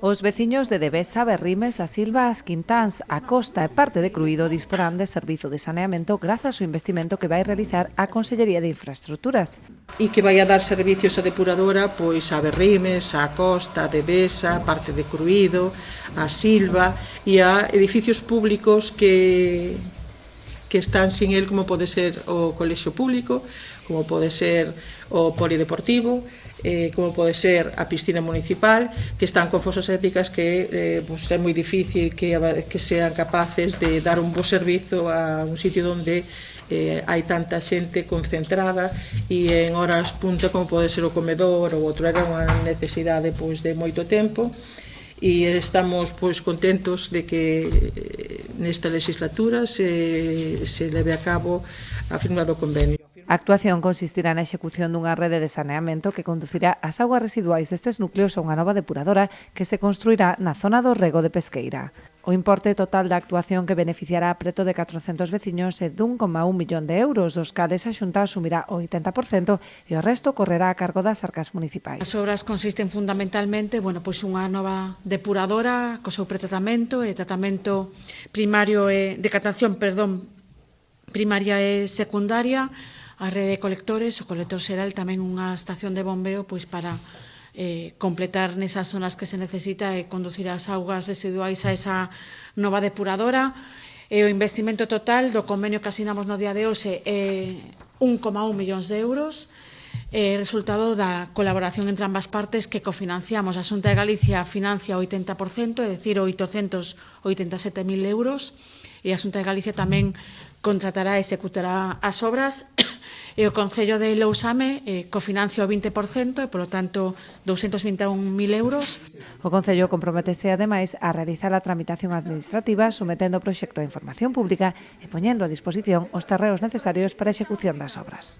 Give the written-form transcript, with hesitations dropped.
Os veciños de Devesa, Berrimes, a Silva, as Quintáns, a Costa e parte de Cruído disporán de servizo de saneamento grazas ao investimento que vai realizar a Consellería de Infraestructuras. E que vai a dar servicios a depuradora pois a Berrimes, a Costa, a Devesa, a parte de Cruído, a Silva e a edificios públicos que están sin el, como pode ser o colexio público, como pode ser o polideportivo, como pode ser a piscina municipal, que están con fosas éticas que pues, é moi difícil que sean capaces de dar un bo servizo a un sitio onde hai tanta xente concentrada e en horas punta como pode ser o comedor ou outro. Era unha necesidade pois, de moito tempo e estamos pois, contentos de que nesta legislatura se leve a cabo a firma do convenio. A actuación consistirá na execución dunha rede de saneamento que conducirá as augas residuais destes núcleos a unha nova depuradora que se construirá na zona do rego de Pesqueira. O importe total da actuación que beneficiará a preto de 400 veciños é dun 1,1 millón de euros, dos cales a Xunta asumirá o 80% e o resto correrá a cargo das arcas municipais. As obras consisten fundamentalmente pois unha nova depuradora co seu pretratamento e tratamento primario de captación, primaria e secundaria, a rede de colectores, o colector xeral, tamén unha estación de bombeo pois para completar nesas zonas que se necesita e conducir as augas residuais a esa nova depuradora. O investimento total do convenio que asinamos no día de hoxe é 1,1 millóns de euros, resultado da colaboración entre ambas partes que cofinanciamos. A Xunta de Galicia financia o 80%, é dicir, 887.000 euros, e a Xunta de Galicia tamén contratará e executará as obras, e o Concello de Lousame cofinancia o 20% e, polo tanto, 221.000 euros. O Concello comprometese, ademais, a realizar a tramitación administrativa sometendo o proxecto a información pública e poñendo a disposición os terreos necesarios para a execución das obras.